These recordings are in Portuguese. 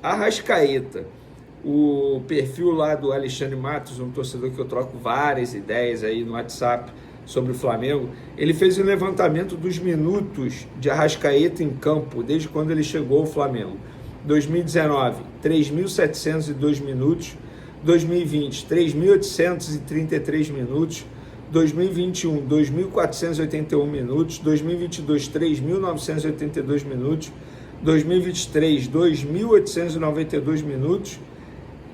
Arrascaeta, o perfil lá do Alexandre Matos, um torcedor que eu troco várias ideias aí no WhatsApp sobre o Flamengo, ele fez um levantamento dos minutos de Arrascaeta em campo, desde quando ele chegou ao Flamengo. 2019, 3.702 minutos. 2020, 3.833 minutos. 2021, 2.481 minutos. 2022, 3.982 minutos. 2023, 2.892 minutos.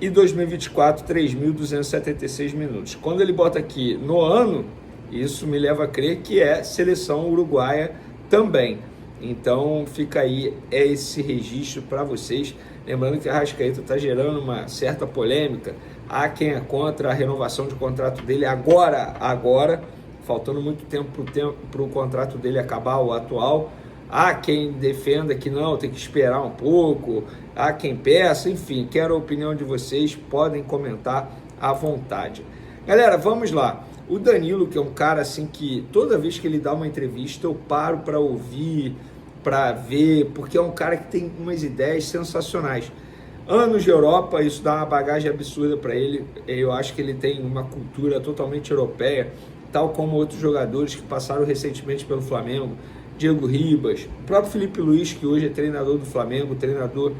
E 2024, 3.276 minutos. Quando ele bota aqui no ano, isso me leva a crer que é seleção uruguaia também. Então fica aí esse registro para vocês. Lembrando que a Arrascaeta está gerando uma certa polêmica. Há quem é contra a renovação de contrato dele agora, faltando muito tempo para o contrato dele acabar, o atual. Há quem defenda que não, tem que esperar um pouco. Há quem peça, enfim, quero a opinião de vocês, podem comentar à vontade. Galera, vamos lá. O Danilo, que é um cara assim que toda vez que ele dá uma entrevista eu paro para ouvir, para ver, porque é um cara que tem umas ideias sensacionais. Anos de Europa, isso dá uma bagagem absurda para ele. Eu acho que ele tem uma cultura totalmente europeia, tal como outros jogadores que passaram recentemente pelo Flamengo. Diego Ribas, o próprio Felipe Luiz, que hoje é treinador do Flamengo, treinador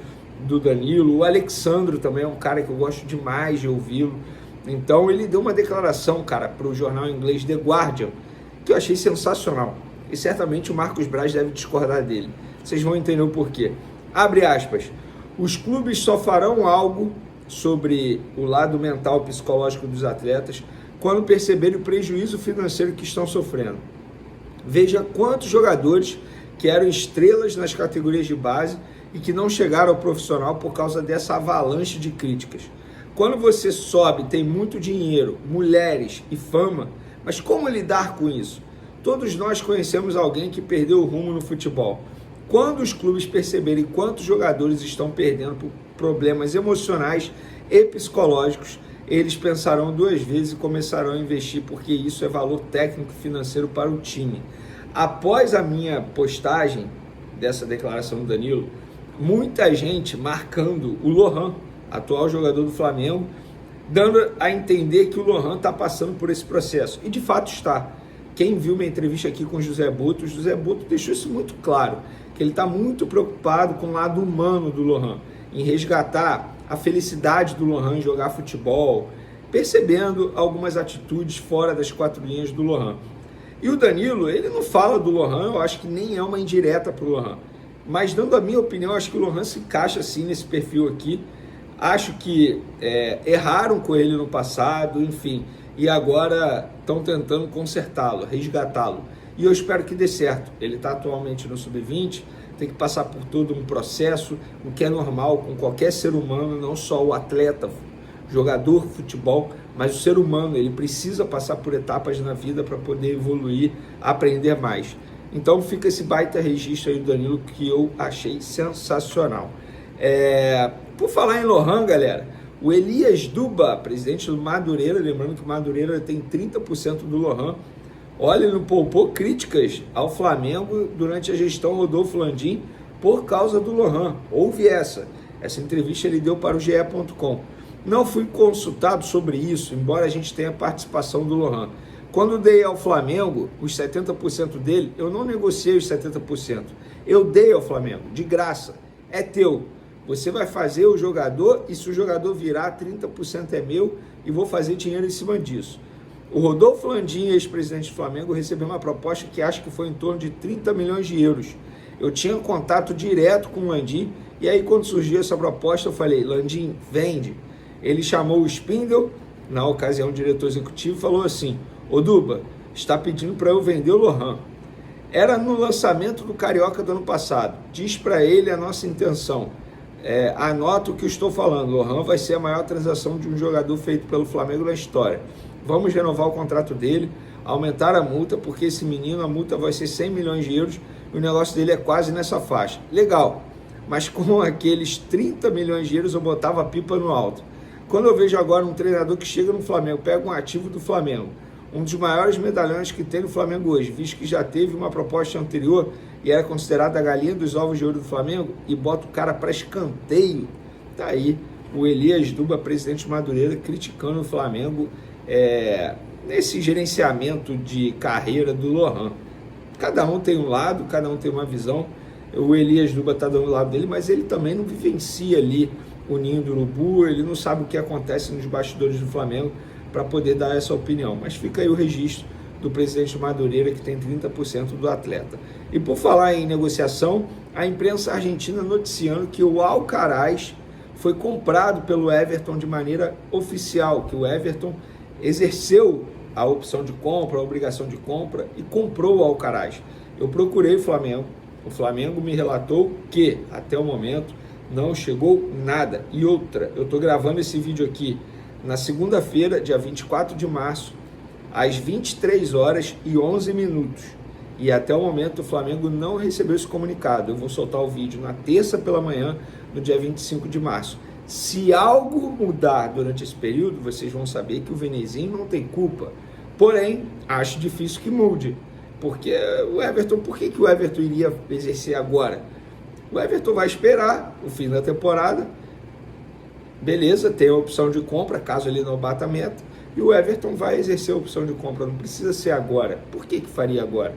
do Danilo. O Alexandro também é um cara que eu gosto demais de ouvi-lo. Então ele deu uma declaração, cara, para o jornal inglês The Guardian, que eu achei sensacional. E certamente o Marcos Braz deve discordar dele. Vocês vão entender o porquê. Abre aspas. Os clubes só farão algo sobre o lado mental e psicológico dos atletas quando perceberem o prejuízo financeiro que estão sofrendo. Veja quantos jogadores que eram estrelas nas categorias de base e que não chegaram ao profissional por causa dessa avalanche de críticas. Quando você sobe, tem muito dinheiro, mulheres e fama, mas como lidar com isso? Todos nós conhecemos alguém que perdeu o rumo no futebol. Quando os clubes perceberem quantos jogadores estão perdendo por problemas emocionais e psicológicos, eles pensarão duas vezes e começarão a investir, porque isso é valor técnico e financeiro para o time. Após a minha postagem dessa declaração do Danilo, muita gente marcando o Lohan, atual jogador do Flamengo, dando a entender que o Lohan está passando por esse processo. E de fato está. Quem viu minha entrevista aqui com o José Boto deixou isso muito claro, que ele está muito preocupado com o lado humano do Lohan, em resgatar a felicidade do Lohan em jogar futebol, percebendo algumas atitudes fora das quatro linhas do Lohan. E o Danilo, ele não fala do Lohan, eu acho que nem é uma indireta para o Lohan, mas dando a minha opinião, eu acho que o Lohan se encaixa assim nesse perfil aqui. Acho que erraram com ele no passado, enfim, e agora estão tentando consertá-lo, resgatá-lo. E eu espero que dê certo. Ele está atualmente no Sub-20, tem que passar por todo um processo, o que é normal com qualquer ser humano, não só o atleta, jogador de futebol, mas o ser humano, ele precisa passar por etapas na vida para poder evoluir, aprender mais. Então fica esse baita registro aí do Danilo que eu achei sensacional. Por falar em Lohan, galera, o Elias Duba, presidente do Madureira, lembrando que o Madureira tem 30% do Lohan, olha, ele não poupou críticas ao Flamengo durante a gestão Rodolfo Landim por causa do Lohan. Houve essa entrevista ele deu para o GE.com. Não fui consultado sobre isso, embora a gente tenha participação do Lohan. Quando dei ao Flamengo os 70% dele, eu não negociei os 70%. Eu dei ao Flamengo, de graça, é teu. Você vai fazer o jogador e se o jogador virar, 30% é meu e vou fazer dinheiro em cima disso. O Rodolfo Landim, ex-presidente do Flamengo, recebeu uma proposta que acho que foi em torno de 30 milhões de euros. Eu tinha um contato direto com o Landim e aí quando surgiu essa proposta eu falei, Landim, vende. Ele chamou o Spindle, na ocasião o diretor executivo, e falou assim, ô Duba, está pedindo para eu vender o Lohan. Era no lançamento do Carioca do ano passado. Diz para ele a nossa intenção. Anota o que eu estou falando, Lohan vai ser a maior transação de um jogador feito pelo Flamengo na história. Vamos renovar o contrato dele, aumentar a multa, porque esse menino, a multa vai ser 100 milhões de euros e o negócio dele é quase nessa faixa. Legal, mas com aqueles 30 milhões de euros eu botava a pipa no alto. Quando eu vejo agora um treinador que chega no Flamengo, pega um ativo do Flamengo, um dos maiores medalhões que tem no Flamengo hoje, visto que já teve uma proposta anterior e era considerado a galinha dos ovos de ouro do Flamengo e bota o cara para escanteio. Tá aí o Elias Duba, presidente de Madureira, criticando o Flamengo nesse gerenciamento de carreira do Lohan. Cada um tem um lado, cada um tem uma visão. O Elias Duba está dando o lado dele, mas ele também não vivencia ali o ninho do urubu, ele não sabe o que acontece nos bastidores do Flamengo para poder dar essa opinião. Mas fica aí o registro do presidente Madureira, que tem 30% do atleta. E por falar em negociação, a imprensa argentina noticiando que o Alcaraz foi comprado pelo Everton de maneira oficial, que o Everton exerceu a opção de compra, a obrigação de compra e comprou o Alcaraz. Eu procurei o Flamengo me relatou que até o momento não chegou nada. E outra, eu estou gravando esse vídeo aqui na segunda-feira, dia 24 de março, às 23 horas e 11 minutos. E até o momento o Flamengo não recebeu esse comunicado. Eu vou soltar o vídeo na terça pela manhã, no dia 25 de março. Se algo mudar durante esse período, vocês vão saber que o Venezinho não tem culpa. Porém, acho difícil que mude. Porque o Everton, por que o Everton iria exercer agora? O Everton vai esperar o fim da temporada. Beleza, tem a opção de compra, caso ele não bata a meta. E o Everton vai exercer a opção de compra. Não precisa ser agora. Por que faria agora?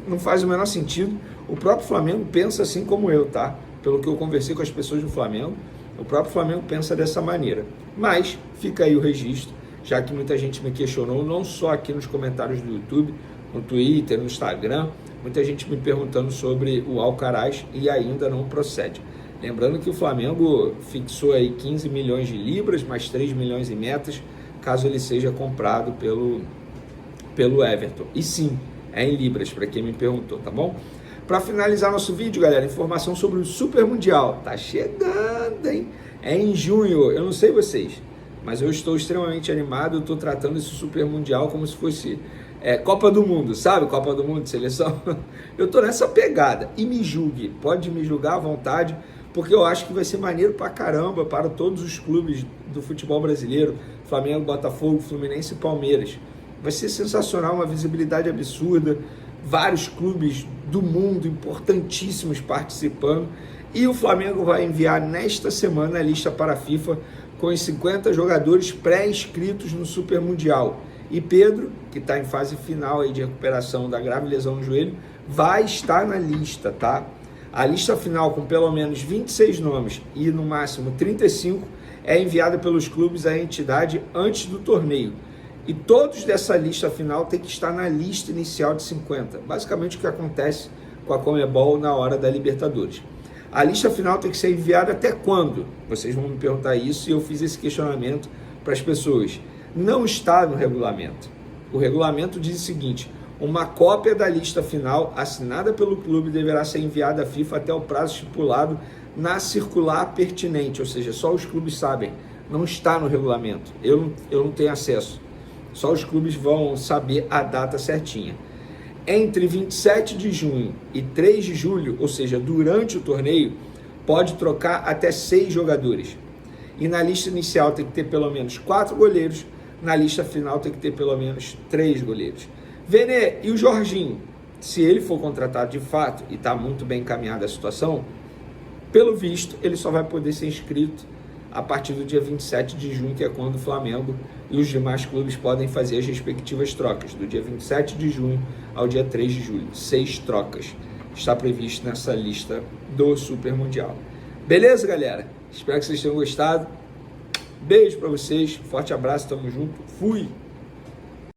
Não faz o menor sentido. O próprio Flamengo pensa assim como eu, tá? Pelo que eu conversei com as pessoas do Flamengo, o próprio Flamengo pensa dessa maneira. Mas fica aí o registro, já que muita gente me questionou, não só aqui nos comentários do YouTube, no Twitter, no Instagram, muita gente me perguntando sobre o Alcaraz e ainda não procede. Lembrando que o Flamengo fixou aí 15 milhões de libras, mais 3 milhões em metas, caso ele seja comprado pelo Everton. E sim, é em libras, para quem me perguntou, tá bom? Para finalizar nosso vídeo, galera, informação sobre o Super Mundial. Tá chegando, hein? É em junho, eu não sei vocês, mas eu estou extremamente animado, eu estou tratando esse Super Mundial como se fosse Copa do Mundo, sabe? Copa do Mundo de seleção. Eu estou nessa pegada. E me julgue, pode me julgar à vontade, porque eu acho que vai ser maneiro pra caramba para todos os clubes do futebol brasileiro, Flamengo, Botafogo, Fluminense e Palmeiras. Vai ser sensacional, uma visibilidade absurda, vários clubes do mundo importantíssimos participando, e o Flamengo vai enviar nesta semana a lista para a FIFA com os 50 jogadores pré-inscritos no Super Mundial. E Pedro, que está em fase final aí de recuperação da grave lesão no joelho, vai estar na lista, tá? A lista final, com pelo menos 26 nomes e no máximo 35, é enviada pelos clubes à entidade antes do torneio. E todos dessa lista final têm que estar na lista inicial de 50. Basicamente o que acontece com a Conmebol na hora da Libertadores. A lista final tem que ser enviada até quando? Vocês vão me perguntar isso e eu fiz esse questionamento para as pessoas. Não está no regulamento. O regulamento diz o seguinte: uma cópia da lista final assinada pelo clube deverá ser enviada à FIFA até o prazo estipulado na circular pertinente, ou seja, só os clubes sabem. Não está no regulamento. Eu não tenho acesso. Só os clubes vão saber a data certinha. Entre 27 de junho e 3 de julho, ou seja, durante o torneio, pode trocar até 6 jogadores. E na lista inicial tem que ter pelo menos 4 goleiros, na lista final tem que ter pelo menos 3 goleiros. Vene, e o Jorginho? Se ele for contratado de fato, e está muito bem encaminhada a situação, pelo visto, ele só vai poder ser inscrito a partir do dia 27 de junho, que é quando o Flamengo e os demais clubes podem fazer as respectivas trocas, do dia 27 de junho ao dia 3 de julho. 6 trocas está previsto nessa lista do Super Mundial. Beleza, galera? Espero que vocês tenham gostado. Beijo para vocês, forte abraço, tamo junto, fui!